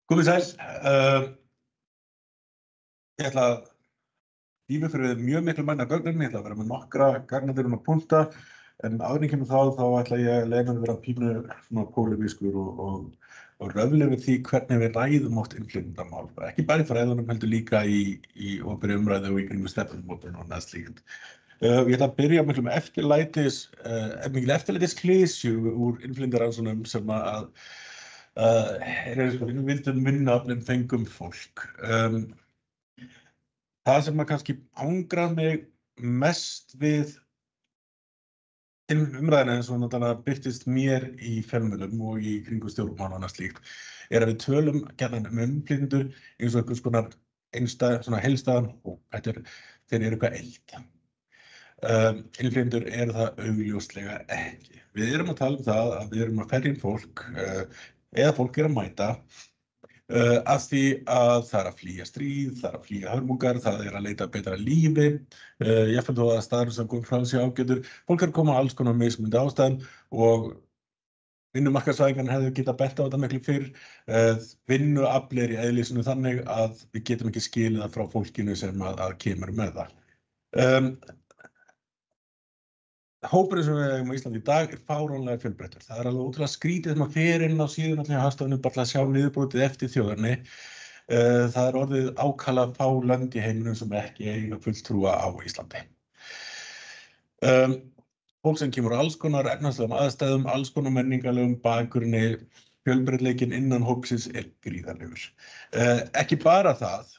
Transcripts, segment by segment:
Komið sæl, ég ætla að dýfa fyrir mjög miklu mæna gögnum, ég ætla að vera með nokkra gagnadir að punta, en áður en kemur þá ætla ég að leyfa mér að vera pínu svona pólemískur og röfla við því hvernig við ræðum oft innflytjendamál, ekki bara í fræðunum heldur líka í opinni umræðu og í kringum stefnumótun og annað slíkt. Ég ætla að byrja miklu með mikil eftirlætisklysju úr innflytjendarannsóknum sem að við vildum minna en fengum fólk. Það sem að kannski angrar mig mest við umræðina eins og náttúrulega birtist mér í fjölmiðlum og í kringum stjórnmál og annað slíkt, að við tölum gjarnan innflytjendur eins og einhvers konar svona heilstæðan hóp. Þeir eru eitthvað eld. Innflytjendur eru það augljóslega ekki. Við erum að tala um það að við erum að ferja inn fólk eða fólk er að mæta af því að það er að flýja stríð, það er að flýja hörmungar, það er að leita betra lífi, jafnvel þó að staðurinn sem kom frá sig ágætur. Fólk er að koma alls konar mismunandi ástæðum og vinnumarkaðsvæðingarnir hefðu getað bent á þetta miklu fyrr. Vinnuafl er í eðli sínu þannig að við getum ekki skilið það frá fólkinu sem að kemur með það. Hópurinn sem við eigum á Íslandi í dag er fáránlega fjölbreyttur. Það er alveg ótrúlega skrítið þegar maður fer inn á síðuna allir Hagstofunnar bara til að sjá niðurbrotið eftir þjóðerni. Það er orðið ákaflega fá lönd í heiminum sem ekki eiga fulltrúa á Íslandi. Fólk sem kemur úr alls konar efnahagslegum aðstæðum, alls konar menningarlegum bakgrunni, fjölbreytileikinn innan hópsins er gríðarlegur. Ekki bara það.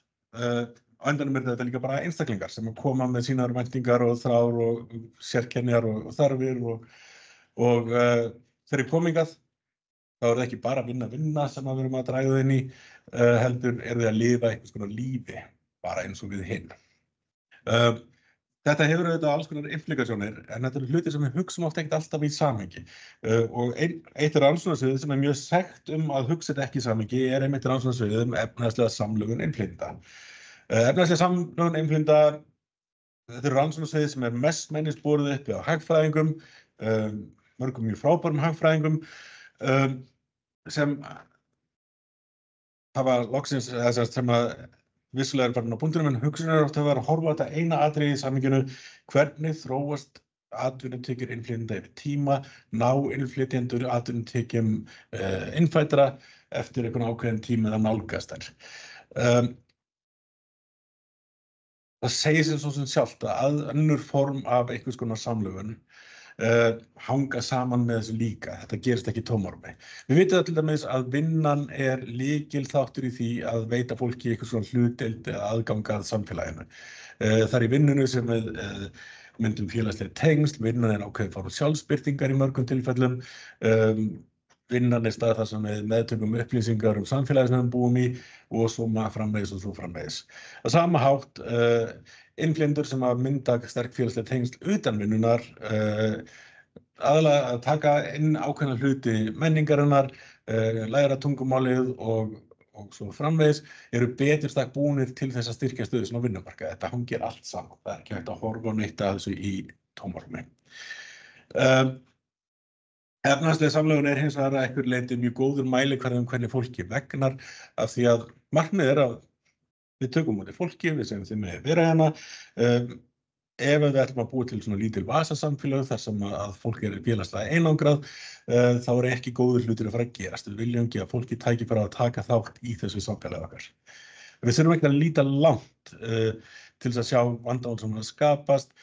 Á endanum þetta líka bara einstaklingar sem koma með sínar væntingar og þrár og sérkenjar og þarfir og þegar komið hingað þá er það ekki bara vinna sem við erum að draga inn í, heldur þið að lifa einhvers konar lífi, bara eins og við hinn. Þetta hefur auðvitað alls konar implikasjónir, en þetta eru hlutir sem við hugsum oft ekkert alltaf í samhengi. Og eitt rannsóknarsvið sem er mjög segt að hugsa þetta ekki í samhengi einmitt rannsóknarsvið efnahagslega samlögun innflytjenda. Efnahagsleg samlögun innflytjenda, þetta eru rannsóknarsvið sem er mest borið uppi á hagfræðingum, mörgum mjög frábærum hagfræðingum, sem hafa loksins, sem að vissulega farin á punktinum, en hugsunin oft að vera að horfa á þetta eina atriði í samhenginu, hvernig þróast atvinnutekjur innflytjenda yfir tíma, ná innflytjendur atvinnutekjum innfæddra eftir einhvern ákveðinn tíma að nálgast þær. Það segir sig svo sem sjálft að önnur form af einhvers konar samlögun hanga saman með þessu líka. Þetta gerist ekki í tómarúmi. Við vitum til dæmis að vinnan er lykilþáttur í því að veita fólki einhvers konar hlutdeild eða aðgang að samfélaginu. Það er í vinnunni sem við myndum félagsleg tengsl, vinnan er ákveðin form sjálfsbirtingar í mörgum tilfellum, vinnan er stað þar sem við meðtökum upplýsingar samfélagið sem við búum í og svo framvegis og svo framvegis. Á sama hátt, innflytjendur sem að mynda sterk félagsleg tengsl utan vinnunar, aðalega að taka inn ákveðna hluti menningarinnar, læra tungumálið og svo framvegis, eru betur stakk búnir til þess að styrkja stöðu sem á vinnumarkaði. Þetta hangir allt saman. Það er ekki hægt að horfa á neitt af þessu í tómarúmi. Efnahagsleg samlögun er hins vegar að einhverju leyti mjög góður mælikvarði hvernig fólki vegnar, af því að markmiðið er að við tökum móti fólki, við segjum þið með vera hérna. Ef við ætlum að búa til svona lítil vasasamfélag þar sem að fólk er félagslega einangrað, þá er ekki góður hlutir að fara að gerast. Við viljum gefa fólki tækifæri að taka þátt í þessu samfélagi okkar. Við þurfum ekki að líta langt til þess að sjá vandamál sem að skapast.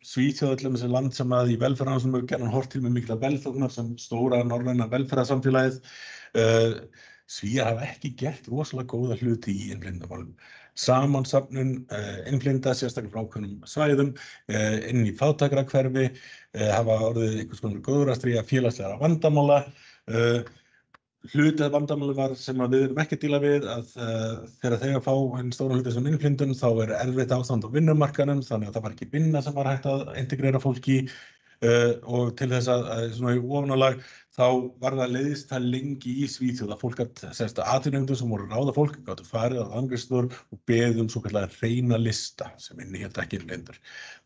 Svíþjóð sem land sem að í velferðarrannsóknum hefur gjarnan horft til með mikla velþóknar sem stóra norræna velferðarsamfélagið. Svíar hafa ekki gert rosalega góða hluti í innflytjendamálum. Samansafnun innflytjenda, sérstaklega frá ákveðnum svæðum, inn í fátækrahverfi, hafa orðið einhvers konar góðrastri að félagslegra vandamála. Hluti af vandamáli var sem að við erum ekki að díla við að þegar þeir fá stóra hluti sem innflytjendum þá er erfitt ástand á vinnumarkaðnum, þannig að það var ekki vinna sem var hægt að integrera fólki og til þess að svona í ofanálag þá var það leiðist það lengi í Svíþjóð að fólk atvinnurekendur sem voru að ráða fólk gátu farið á landgræðslur og beðið svokallaða hreina lista sem innihélt ekki innflytjendur.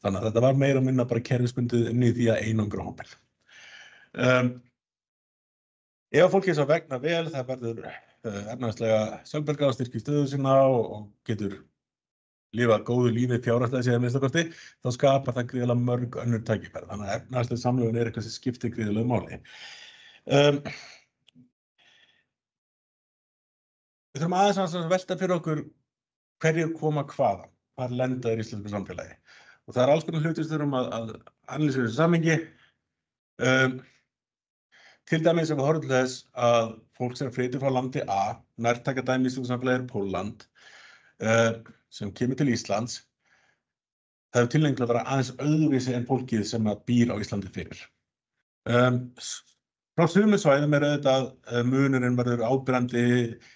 Þannig að þetta var meira og minna bara kerfisbundið inn í því að einangra hópinn. Ef fólki er svo vegna vel, það verður efnahagslega sjálfbjarga og styrkir stöðu sína og getur lifað góðu lífi fjárhagslega séð að minnsta kosti, þá skapar það gríðarlega mörg önnur tækifæri. Þannig að efnahagsleg samlögun eitthvað sem skiptir gríðarlegu máli. Við þurfum aðeins að velta fyrir okkur hverjir koma hvaðan, hvar lenda í íslensku samfélagi. Og það alls konar hlutir sem þurfum að analýsera í þessu samhengi. Til dæmis ef við horfum til þess að fólk sem flytur frá landi A, nærtæka dæmi í íslensku samfélagi Pólland, sem kemur til Íslands, það hefur tilhneigingu til að vera aðeins öðruvísi en fólkið sem býr á Íslandi fyrir. Frá sumum svæðum auðvitað munurinn verður áberandi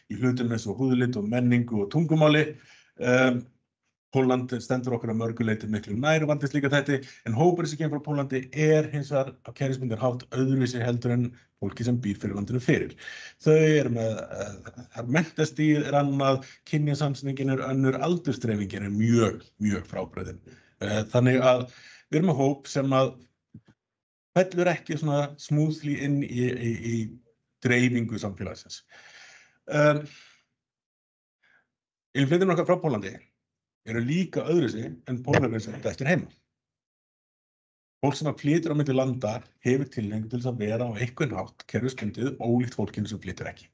í hlutum eins og húðlit og menningu og tungumáli. Pólland stendur okkur að mörgu leyti miklu nær varðandi slíka þætti, en hópurinn sem kemur frá Póllandi hins vegar á kerfisbundinn hátt öðruvísi heldur en fólki sem býr fyrir landinu fyrir. Þau eru með menntastigið annað, kynjasamsetningin önnur, aldursdreifingin mjög frábrugðin. Þannig að við erum með hóp sem fellur ekki svona smoothly inn í dreifingu samfélagsins. Innflytjendur okkar frá Póllandi eru líka öðruvísi en Pólverjar sem þetta eftir heima. Fólk sem flytur á milli landa hefur tilhneigingu til að vera á einhvern hátt kerfisbundið ólíkt fólkinu sem flytur ekki.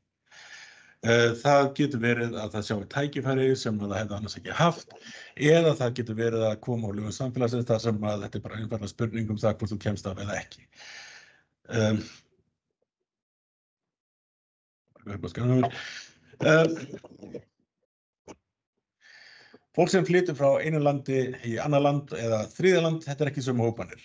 Það getur verið að það sjái tækifæri sem það hefði annars ekki haft, eða það getur verið að koma á lögum samfélagsins þar sem þetta bara einfaldlega spurning það hvort þú kemst af eða ekki. Fólk sem flytur frá einu landi í annað land eða þriðja land, þetta ekki sömu hópanir.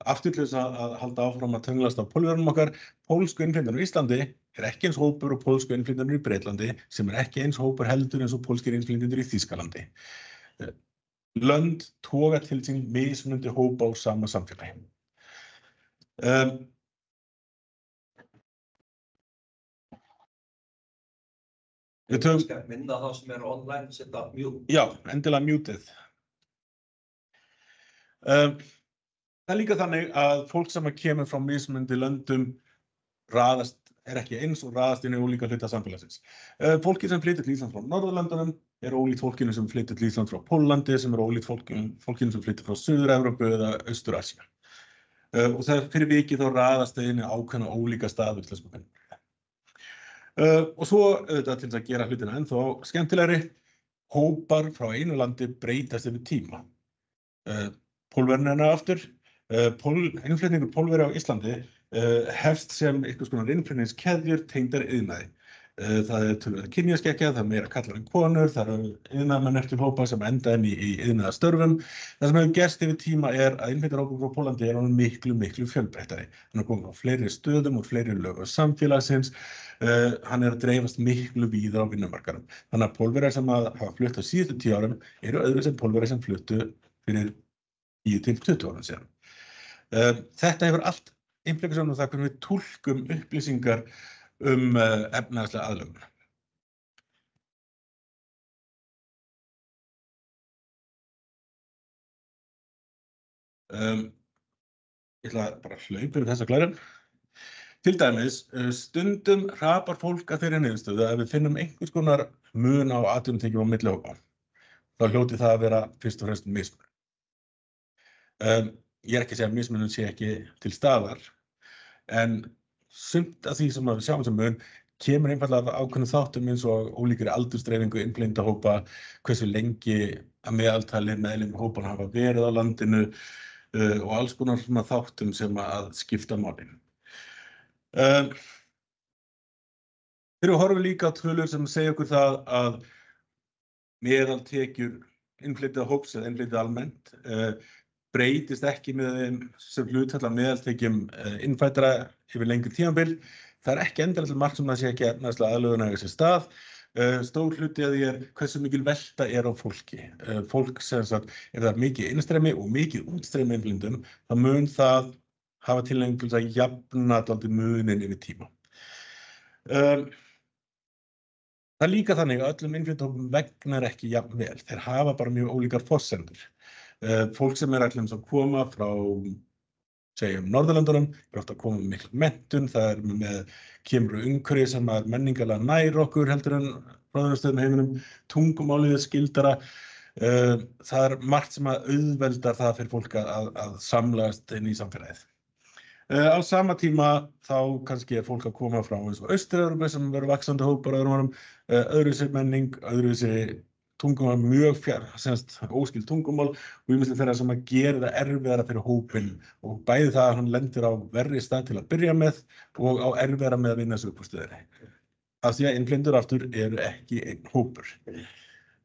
Aftur til þess að halda áfram að tönglast á Pólverjunum okkar, pólsku innflytjendur á Íslandi ekki eins hópur og pólsku innflytjendur í Bretlandi, sem ekki eins hópur heldur eins og pólskir innflytjendur í Þýskalandi. Lönd toga til sín mismunandi hópa á sama samfélagi. Við tökum minna þá sem eru online, setja mute. Já, endilega muteð. Það líka þannig að fólk sem kemur frá mismunandi löndum ekki eins og raðast inn í ólíka hluta samfélagsins. Fólkið sem flytur til Íslands frá Norðurlöndunum ólíkt fólkinu sem flytur til Íslands frá Póllandi, sem ólíkt fólkinu sem flytur frá Suður-Evrópu eða Austur-Asíu. Og það fyrir vikið þá raðast þau inn í ákveðna ólíka staði íslensku penninga. Og svo auðvitað til þess að gera hlutina ennþá skemmtilegri, hópar frá einu landi breytast yfir tíma. Pólverjarnir aftur, innflytningur Pólverja á Íslandi hefst sem einhvers konar innflutningskeðjur tengdar iðnaði. Það töluvert kynjaskekkja, það meira karlar en konur, það iðnaðarmenn eftir hópa sem enda inn í iðnaðarstörfum. Það sem hefur gerst yfir tíma að innflytjendur frá Póllandi miklu fjölbreyttari. Hann komið á fleiri stöðum og fleiri lögum samfélagsins. Hann að dreifast miklu víðar á vinnumarkaðnum. Þannig að Pólverjar sem hafa flutt á síðustu 10 árum eru öðruvísi en Pólverjar sem fluttu fyrir 10 til 20 árum síðan. Þetta hefur allt implikasjónum það hvernig við túlkum upplýsingar efnahagslega aðlögun. Ég ætla bara að hlaupa yfir þessa glærum. Til dæmis, stundum hrapar fólk að þeirri niðurstöðu að við finnum einhvers konar mun á atvinnutekjum á milli hópa. Þá hljóti það að vera fyrst og fremst mismunun. Ég ekki að segja að mismunun sé ekki til staðar, en sumt af því sem við sjáum sem mun kemur einfaldlega af ákveðnum þáttum eins og ólíkri aldursdreifingu innflytjenda hópa, hversu lengi að meðaltali meðlimir hópanna hafa verið á landinu og alls konar svona þáttum sem að skipta máli. Þegar við horfum líka á tölur sem segja okkur það að meðaltekjur innflytjenda hóps eða innflytjenda almennt breytist ekki með þeim sem hlutfall af meðaltekjum innfæddra yfir lengri tímabil. Það ekki endilega til marks það sé ekki efnahagslega aðlögun að eiga sér stað. Stór hluti af því hversu mikil velta á fólki. Fólk sem sagt, það mikið innstreymi og mikið útstreymi innflytjendum, þá mun það hafa tilhneigingu til að jafna dálítið munin yfir tíma. Það líka þannig að öllum innflytjendahópum vegnar ekki jafn vel. Þeir hafa bara mjög ólíkar forsendur. Fólk sem ætlum að koma frá segjum Norðurlöndunum, ofta að koma með mikil menntun, það kemur umhverfi sem menningarlega nær okkur heldur en frá öðrum stöðum í heiminum, tungumálið skildara, það margt sem auðveldar það fyrir fólk að samlagast inn í samfélagið. Á sama tíma þá kannski fólk að koma frá eins og Austur-Evrópu sem verður vaxandi hópar á öðrum árum, öðruvísi menning, öðruvísi tungumál, mjög óskild tungumál og ýmislegt þeirra sem gerir það erfiðara fyrir hópinn og bæði það að hann lendir á verri stað til að byrja með og á erfiðara með að vinna sig upp á stöðinni. Af því að innflytjendur aftur eru ekki einn hópur.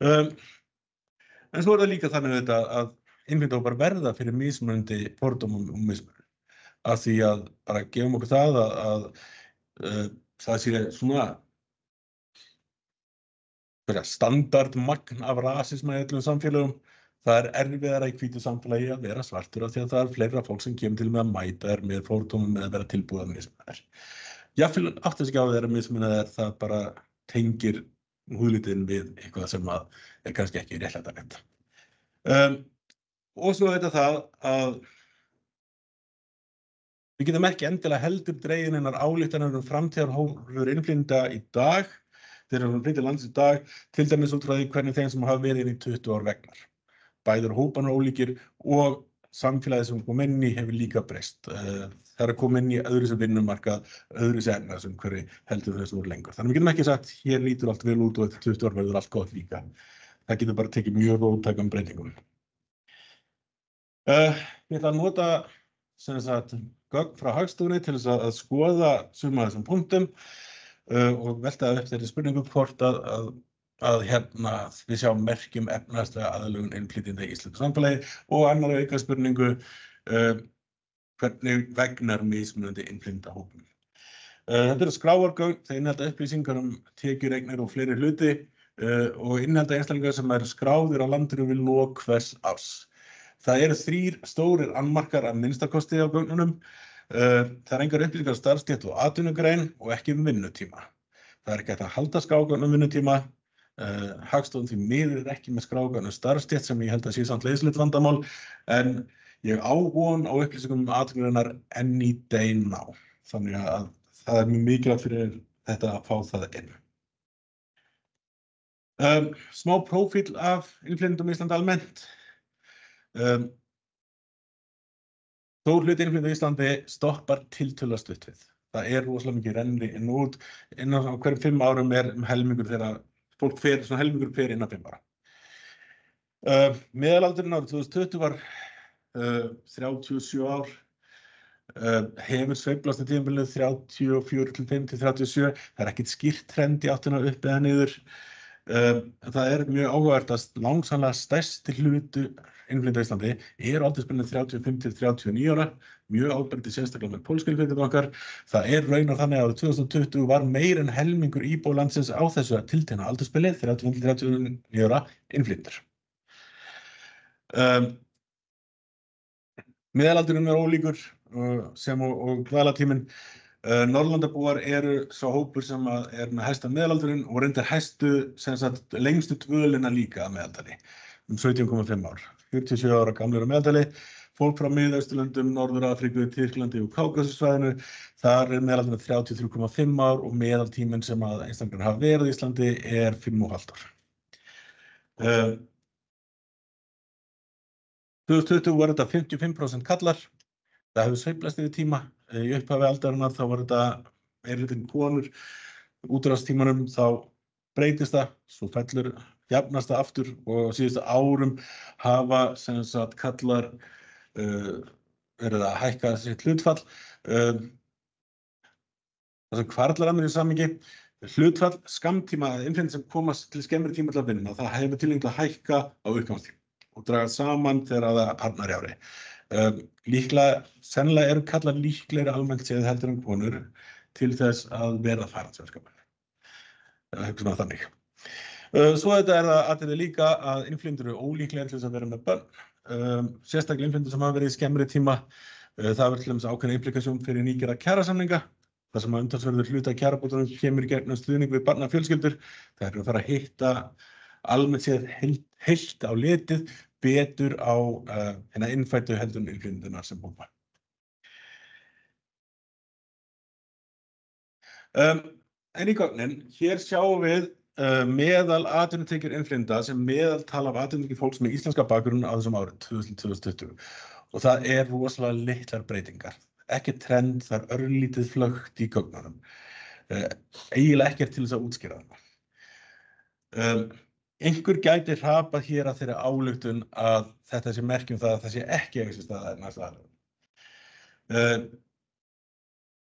En svo það líka þannig að innflytjendur verða fyrir mismunandi fordómum og mismunum. Af því að bara gefum okkur það að það sé svona standardmagn af rasisma í öllum samfélögum. Það erfiðara í hvítu samfélagi að vera svartur af því að það fleira fólk sem kemur til með að mæta þér með fordómum með að vera tilbúið að mismuna þér. Jafnvel átti sig á því að mismuna þér, það bara tengir húðlitin við eitthvað sem kannski ekki réttlætanlegt. Og svo það að við getum ekki endilega heldur dregin einar ályktanir framtíðarhorfur innflytjenda í dag, þeir eru flytja lands í dag, til dæmis út frá því hvernig þeim sem hafa verið í 20 ár vegnar. Bæður hóparnir ólíkir og samfélagið sem kom inn í hefur líka breyst. Það er að koma inn í öðruvísi vinnumarkað, öðruvísi efnahagsumhverfi heldur þess voru lengur. Þannig við getum ekki sagt, hér lítur allt vel út og eftir 20 ár verður allt gott líka. Það getur bara tekið mjög róttækum breytingum. Ég ætla að nota gögn frá Hagstofunni til þess að skoða suma þessum punktum og velta upp þeirri spurningu hvort að við sjáum merkjum efnahagslega aðlögun innflytjenda í íslensku samfélagi og annar auka spurningu hvernig vegnar mismunandi innflytjendahópum. Þetta eru skráargögn, þeir innihalda upplýsingar tekjur, eignir og fleiri hluti og innihalda einstaklingar sem eru skráðir á landinu við lok hvers árs. Það eru 3 stórir annmarkar að minnstakosti á gögnunum. Það engar upplýsingar starfsstétt og atvinnugrein og ekki vinnutíma. Það ekki hægt að halda skrágögn vinnutíma. Hagstofan því miður ekki með skrágögn starfsstétt sem ég held að sé samt leiðslegt vandamál, en ég á von á upplýsingum atvinnugreinar any day now. Þannig að það er mjög mikilvægt fyrir þetta að fá það inn. Smá prófíl af innflytjendum í Íslandi almennt. Stór hluti innflytjenda í Íslandi stoppar tiltölulega stutt við. Það rosalega mikið renni inn og út. Innan á hverjum 5 árum helmingur þegar fólk helmingur fer innan 5 ára. Meðalaldurinn árið 2020 var 37 ár. Hefur sveiflast í tímabilinu 34 til 5 til 37. Það ekkert skýrt trend í áttina upp eða niður. Það mjög áhugavert að langsamlega stærsti hluti innflytjenda í Íslandi aldursbilinu 35 til 39 ára, mjög áberandi sérstaklega með pólsku innflytjendur okkar. Það raunar þannig að árið 2020 var meir en helmingur íbúa landsins á þessu tiltekna aldursbili 35 til 39 ára innflytjendur. Meðalaldurinn ólíkur sem og dvalartíminn. Norðurlandabúar sá hópur sem með hæsta meðalaldurinn og reyndar lengstu dvölina líka að meðaldali, 17,5 ár. 47 ára gamlir á meðaldali. Fólk frá Mið-Austurlöndum, Norður-Afríku, Tyrklandi og Kákasussvæðinu, þar meðalaldurinn 33,5 ár og meðaltíminn sem einstaklingar hafa verið í Íslandi 5,5 ár. 2020 var þetta 55% kallar. Það hefur sveiflast yfir tíma. Í upphafi aldarinnar þá var þetta meirihlutin konur. Útrástímanum þá breytist það, svo fellur jafnast það aftur og á síðustu árum hafa kallar verið að hækka sitt hlutfall. Það sem hvarflar að mér í samhengi, hlutfall skammtíma innflytjenda sem komast til skemmri tíma til að vinna, það hefur tilhneigingu til að hækka á uppgangstíma og draga saman þegar það harðnar í ári. Sennilega kallar líklegri almennt séð heldur en konur til þess að vera farandverkamenn. Hugsa maður þannig. Svo það atriði líka að innflytjendur eru ólíklegir til þess að vera með börn. Sérstaklega innflytjendur sem hafa verið í skemmri tíma. Það verður til dæmis ákveðin implikasjón fyrir nýgerða kjarasamninga. Það sem umtalsverður hluti af kjarabótunum kemur í gegnum stuðning við barnafjölskyldur. Það að fara að hitta almennt séð heilt á litið betur á innfæddu heldur en innflytjendurna sem hópa. En í gögnin, hér sjáum við meðal atvinnutekjur innflytjenda sem meðaltal af atvinnutekjur fólks með íslenska bakgrunn á þessum árum 2020. Og það rosalega litlar breytingar. Ekki trend, það örlítið flögt í gögnunum. Eiginlega ekkert til þess að útskýra það. Einhver gæti hrapað hér að þeirri ályktun að þetta sé merki það að það sé ekki eiga sér stað næsta aðlögun.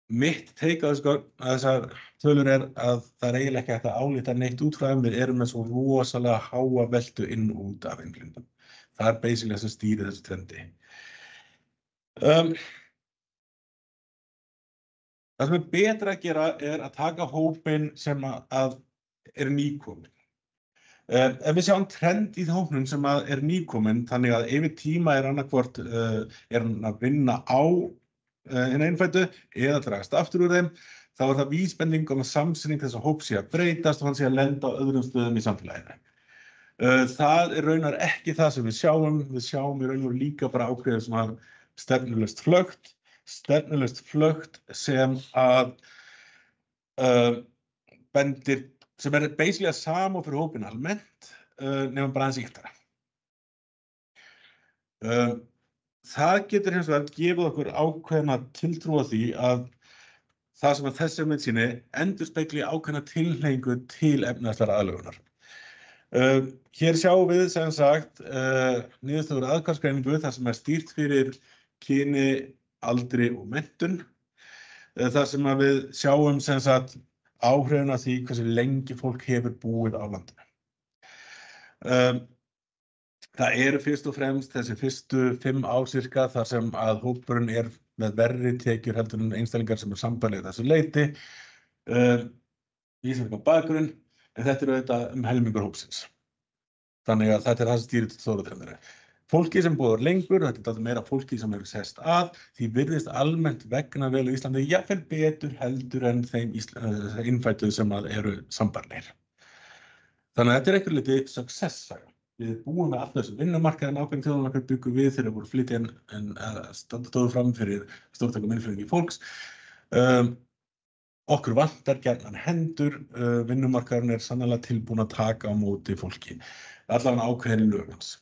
Mitt take á þessar tölur að það eiginlega ekki hægt að álíta neitt út frá þeim. Við erum með svo rosalega háa veltu inn og út af innflytjendum. Það basically það sem stýrir þessu trendi. Það sem betra að gera að taka hópinn sem að nýkominn. Ef við sjáum trend í hópnum sem að nýkominn, þannig að yfir tíma annarkvort hann að vinna á hina innfæddu eða dragast aftur úr þeim, þá það vísbending að samsetning þessa hóps sé að breytast og hann sé að lenda á öðrum stöðum í samfélaginu. Það raunar ekki það sem við sjáum í raun og líka bara ákveðið svona stefnulaust flögt sem að bendir, sem basically sama fyrir hópinn almennt, nema bara aðeins ýktara. Það getur hins vegar gefið okkur ákveðna tiltrú á því að það sem að þessi mynd sýni endurspegli ákveðna tilhneigingu til efnahagslegrar aðlögunar. Hér sjáum við sem sagt niðurstöður aðgangsgreiningu þar sem stýrt fyrir kyni, aldri og menntun. Þar sem að við sjáum sem sagt áhrifin af því hversu lengi fólk hefur búið á landinu. Það fyrst og fremst þessi fyrstu 5 ár cirka þar sem að hópurinn með verri tekjur heldur en einstaklingar sem sambærilegir þessu leyti. Íslenska bakgrunn, en þetta auðvitað helmingur hópsins. Þannig að þetta það sem stýrir til stóra trendinu. Fólki sem búið lengur, þetta meira fólki sem hefur sest að, því virðist almennt vegna vel á Íslandi jafnvel betur heldur en þeim innfæddu sem eru sambærilegir. Þannig að þetta einhver liti success saga. Við búum með allt þessu vinnumarkaðin ákveðin þjóðum okkar byggum við þegar voru flytja en stóðu fram fyrir stórtækum innflutningi fólks. Okkur vantar gjarnan hendur, vinnumarkaðurinn sannarlega tilbúin að taka á móti fólki. Allavega ákveðin lögans.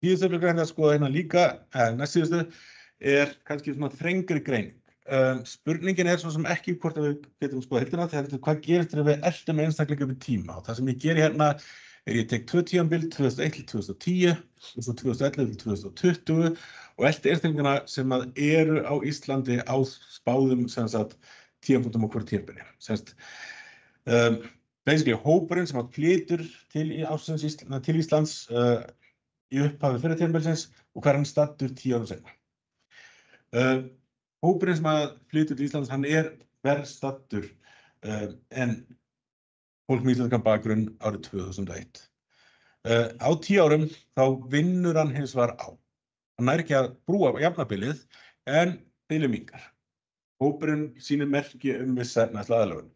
Síðustu grein að skoða hérna líka, næst síðustu kannski svona þrengri greining. Spurningin svo sem ekki hvort við getum skoða heildina, þegar hvað gerist þegar við eltum einstaklinga við tíma. Og það sem ég geri hérna ég tek 2 tímabil, 2001-2010, og svo 2011-2020 og elti einstaklingana sem eru á Íslandi á spáðum sem sagt tímapunktum á hverju tímabili. Basically hópurinn sem flytur til Íslands í upphafi fyrra tímabilsins og hvað hann staddur 10 árum seinna. Hópurinn sem flytur til Íslands, hann verr staddur en fólk með íslenskan bakgrunn árið 2001. Á 10 árum þá vinnur hann hins vegar á. Hann ekki að brúa jafnabilið en bilið minnkar. Hópurinn sýnir merki vissa efnahagslega aðlögun.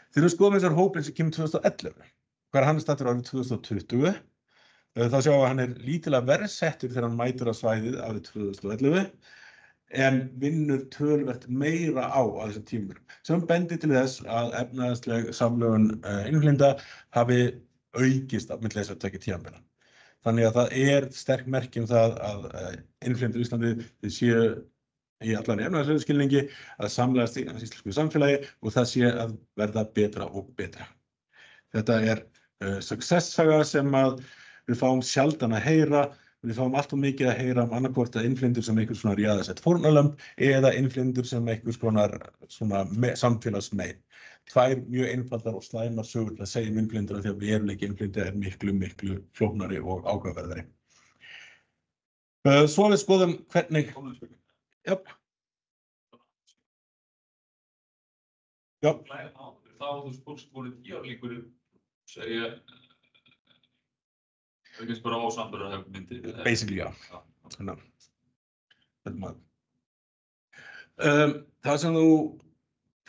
Þegar við skoðum þessar hópinn sem kemur 2011, hvað hann staddur árið 2020, þá sjáum við að hann lítilega verr settur þegar hann mætir á svæðið árið 2011, en vinnur töluvert meira á þessum tímum, sem bendir til þess að efnahagsleg samlögun innflytjenda hafi aukist á milli þessara tveggja tímabila. Þannig að það sterk merki það að innflytjendur í Íslandi séu í allan efnahagslegum skilningi að samlegast í íslensku samfélagi og það sé að verða betra og betra. Þetta success saga sem við fáum sjaldan að heyra. Við fáum allt of mikið að heyra annarkvort innflytjendur sem einhvers konar jaðarsett fórnarlömb eða innflytjendur sem einhvers konar samfélagsmein. 2 mjög einfaldar og slæmar sögur til að segja innflytjendur því að veruleiki innflytjenda miklu, miklu flóknari og áhugaverðari. Svo við skoðum hvernig... Jöp. Þá fólk sem voru 10 ára líkur segja það kannski bara á samburðarhagmyndi. Basically, já. Það sem þú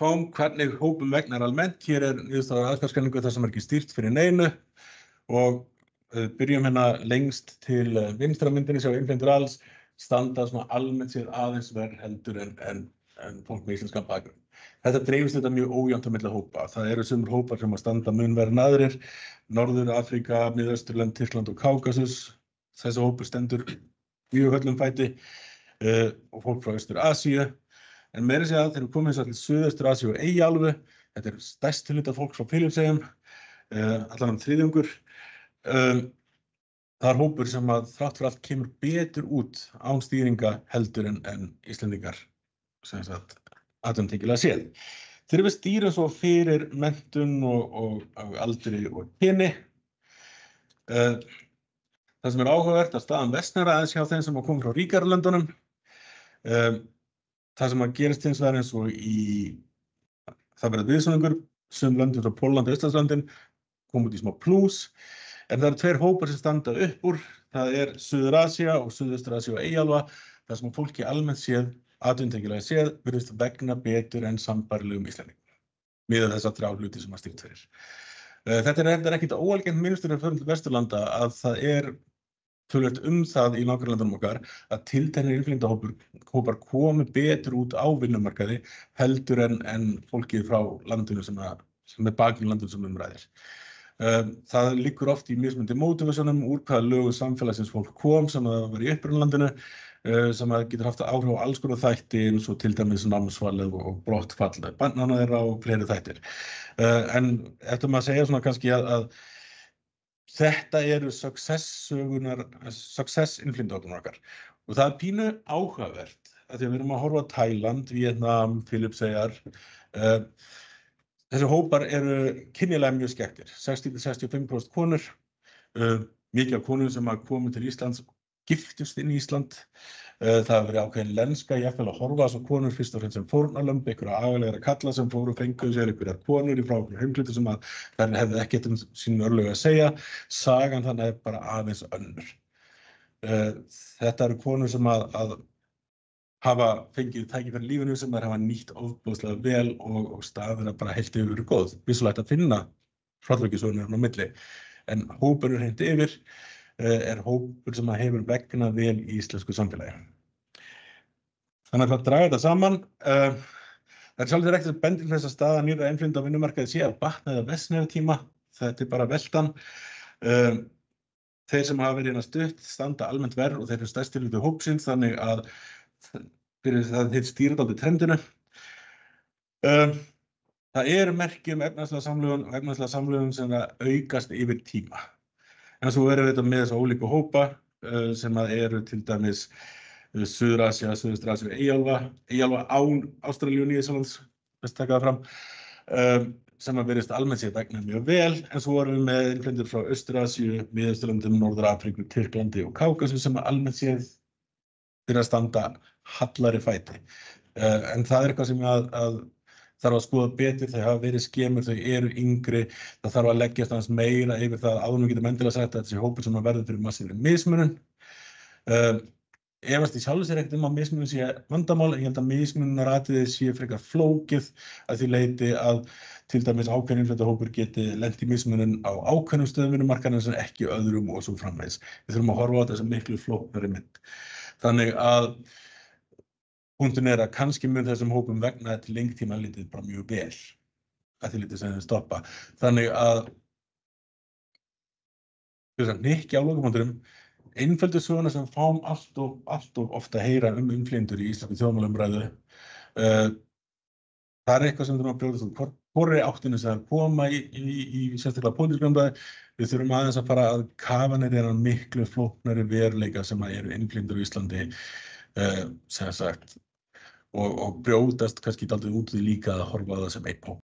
fáum hvernig hópum vegnar almennt, hér niðurstaða aðgangsgreiningu þar sem ekki stýrt fyrir neinu og byrjum hérna lengst til vinstra myndinni, sjá innflytjendur alls, standa svona almennt séð aðeins verr heldur en fólk með íslenskan bakgrunn. Þetta dreifist þetta mjög ójafnt á milli hópa. Það eru sumir hópar sem að standa mun verr en aðrir, Norður-Afríka, Miðausturlönd, Tyrkland og Kákasus. Þessi hópur stendur mjög höllum fæti og fólk frá Austur-Asíu. En meira að segja þegar við komum til Suðaustur-Asíu og Eyjaálfu, þetta stærsti hluti fólks frá Filippseyjum, allan þriðjungur. Það hópur sem að þrátt fyrir allt kemur betur út án stýringa heldur en Íslendingar, sem sagt atvinnutengilega séð. Þegar við stýrum svo fyrir menntun og aldri og kyni, það sem áhugavert að staðan versnar aðeins hjá þeim sem að koma frá ríkari löndunum. Það sem að gerist hins vegar eins og það verður viðsnúningur, sum löndin frá Pólland og Íslandslöndin kom út í smá plús, en það eru tveir hópar sem standa upp úr, það Suður-Asía og Suðaustur-Asía og Eyjaálfa, þar sem fólki almennt séð, atvinnutengilega séð, virðist vegna betur en sambærilegum Íslendingum, miðað þessa þrjá hluti sem að stýrt fyrir. Þetta reyndar ekkert óalgengt minnistur en förum til Vesturlanda að það töluvert það í nágrannalöndunum okkar að tilteknir innflytjendahópar komi betur út á vinnumarkaði heldur en fólkið frá landinu sem bakgrunn landinu sem ræðir. Það liggur oft í mismunandi mótivationum úr hvaða lögum samfélagsins fólk kom sem að vera í upprunalandinu, sem að getur haft áhrif á alls konar þætti eins og til dæmis námsvalið og brottfall barnanna þeirra og fleiri þættir. En eftir maður að segja svona kannski að þetta eru success innflytjendahóparnir okkar og það pínu áhugavert að því að við erum að horfa á Tæland, Víetnam, Filippseyjar. Þessi hópar eru kynjalega mjög skekktir, 60–65% konur, mikið af konur sem að komu til Íslands giftust inn í Ísland. Það hefur verið ákveðin lenska, jafnvel að horfa á þessar konur fyrst og fremst sem fórnarlömb, einhverja agalegri kalla sem fóru og fenguðu sér einhverjar konur frá heimhlutum sem að þær hefðu ekkert sínu örlög að segja. Sagan þannig bara aðeins önnur. Þetta eru konur sem að hafa fengið tækifæri í lífinu sem þær hafa nýtt ofboðslega vel og staðina bara heilt yfir verið góð. Vissulega að finna hrollvekjusögur á milli, en hópurinn hreint yfir hópur sem hefur vegnað vel í íslensku samfélagi. Þannig að draga þetta saman. Það sjálfsagt ekkert sem bendir til þess að staða nýrra innflytjenda á vinnumarkaði sé að batna eða versna yfir tíma. Þetta bara veltan. Þeir sem hafa verið hérna stutt standa almennt verr og þeir eru stærsti hluti hópsins, þannig að fyrir það þeir stýra dálítið trendinu. Það merki efnahagslega samlögun sem aukast yfir tíma. En svo erum við þetta með þessa ólíku hópa sem eru til dæmis Suður-Asía, Suðaustur-Asía og Eyjaálfa án Ástralíu og Nýja-Sjálands, best taka það fram, sem virðist almennt séð vegnað mjög vel, en svo erum við með innflytjendur frá Austur-Asíu, Miðausturlöndum, Norður-Afríku, Tyrklandi og Kákasus sem almennt séð fyrir að standa hallari fæti. En það eitthvað sem að þarf að skoða betur, þau hafa verið skemur, þau eru yngri, það þarf að leggjast aðeins meira yfir það áður en við getum endilega sagt að þessi hópur sem verður fyrir massífri mismunun. Efast í sjálfu sér ekkert að mismunun sé vandamál, en ég held að mismununaratriðið sé frekar flókið að því leyti að til dæmis ákveðinn innflytjendahópur geti lent í mismunun á ákveðnum stöðum vinnumarkaðarins en ekki öðrum og svo framvegis. Við þurfum að horfa á þetta sem miklu flóknari mynd. Þannig að punkturinn að kannski mun þessum hópum vegna til lengri tíma litið bara mjög vel að því litið sem þeim stoppa. Þannig að hnykki á lokapunktinum, einföldu söguna sem fáum allt of ofta að heyra innflytjendur í íslensku þjóðmálaumræðu. Það eitthvað sem þurfum að brjótast út. Hvorri áttinu sem koma í sérstaklega pólitískri umræðu. Við þurfum aðeins að fara að kafa niður þennan miklu flóknari veruleika sem eru innflytjendur á Íslandi, sem sagt, og brjótast kannski dálítið út því líka að horfa á það sem einn hóp.